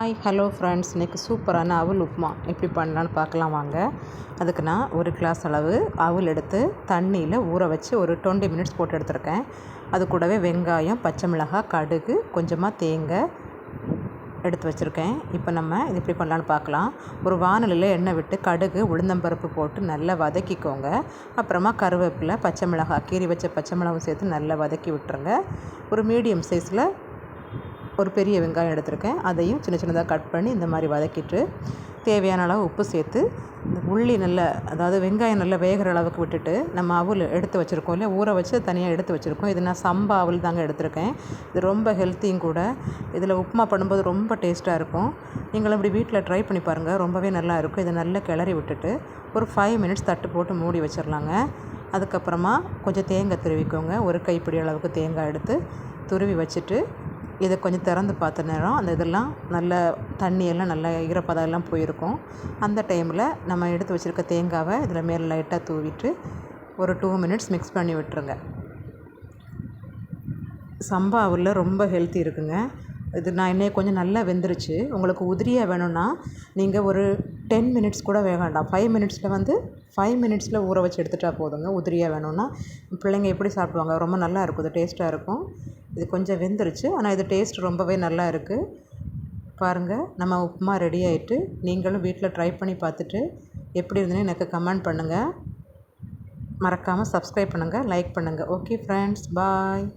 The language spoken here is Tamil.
ஹாய் ஹலோ ஃப்ரெண்ட்ஸ், இன்றைக்கி சூப்பரான அவல் உப்புமா எப்படி பண்ணலான்னு பார்க்கலாம் வாங்க. அதுக்கு நான் ஒரு கிளாஸ் அளவு அவல் எடுத்து தண்ணியில் ஊற வச்சு ஒரு 20 மினிட்ஸ் போட்டு எடுத்துருக்கேன். அது கூடவே வெங்காயம், பச்சை மிளகாய், கடுகு, கொஞ்சமாக தேங்காய் எடுத்து வச்சுருக்கேன். இப்போ நம்ம இது எப்படி பண்ணலான்னு பார்க்கலாம். ஒரு வாணலியில் எண்ணெய் விட்டு கடுகு, உளுந்தம்பருப்பு போட்டு நல்லா வதக்கிக்கோங்க. அப்புறமா கருவேப்பிலை, பச்சை மிளகாய், கீறி வச்ச பச்சை மிளகாவும் சேர்த்து நல்லா வதக்கி விட்டுருங்க. ஒரு மீடியம் சைஸில் ஒரு பெரிய வெங்காயம் எடுத்திருக்கேன். அதையும் சின்ன சின்னதாக கட் பண்ணி இந்த மாதிரி வதக்கிட்டு தேவையான அளவு உப்பு சேர்த்து இந்த உள்ளி நல்லா, அதாவது வெங்காயம் நல்லா வேகிற அளவுக்கு விட்டுட்டு நம்ம அவல் எடுத்து வச்சுருக்கோம் இல்லை, ஊற வச்சு தனியாக எடுத்து வச்சுருக்கோம். இது நான் சம்பா அவல் தாங்க எடுத்திருக்கேன். இது ரொம்ப ஹெல்த்தியும் கூட. இதில் உப்புமா பண்ணும்போது ரொம்ப டேஸ்ட்டாக இருக்கும். நீங்களும் இப்படி வீட்டில் ட்ரை பண்ணி பாருங்கள், ரொம்பவே நல்லா இருக்கும். இதை நல்லா கிளறி விட்டுட்டு ஒரு 5 மினிட்ஸ் தட்டு போட்டு மூடி வச்சிடலாங்க. அதுக்கப்புறமா கொஞ்சம் தேங்காய் துருவிக்கோங்க. ஒரு கைப்பிடி அளவுக்கு தேங்காய் எடுத்து துருவி வச்சுட்டு இதை கொஞ்சம் திறந்து பார்த்த நேரம் அந்த இதெல்லாம் நல்ல தண்ணியெல்லாம் நல்லா ஈரப்பதம் எல்லாம் போயிருக்கும். அந்த டைமில் நம்ம எடுத்து வச்சுருக்க தேங்காவை இதில் மேலே லைட்டாக தூவிட்டு ஒரு 2 மினிட்ஸ் மிக்ஸ் பண்ணி விட்டுருங்க. சம்பா அவலில் ரொம்ப ஹெல்த்தி இருக்குங்க. இது நான் இன்னும் கொஞ்சம் நல்லா வெந்துருச்சு. உங்களுக்கு உதிரியாக வேணும்னா நீங்கள் ஒரு 10 மினிட்ஸ் கூட வேக வேண்டாம். 5 மினிட்ஸில் ஊற வச்சு எடுத்துட்டா போதுங்க. உதிரியாக வேணும்னா பிள்ளைங்க எப்படி சாப்பிடுவாங்க, ரொம்ப நல்லா இருக்கும். இது டேஸ்ட்டாக இருக்கும். இது கொஞ்சம் வெந்துருச்சு, ஆனால் இது டேஸ்ட் ரொம்பவே நல்லா இருக்குது. பாருங்கள், நம்ம உப்புமா ரெடி ஆகிட்டு நீங்களும் வீட்டில் ட்ரை பண்ணி பார்த்துட்டு எப்படி இருந்ததுன்னு எனக்கு கமெண்ட் பண்ணுங்கள். மறக்காமல் சப்ஸ்கிரைப் பண்ணுங்கள், லைக் பண்ணுங்கள். ஓகே ஃப்ரெண்ட்ஸ், பாய்.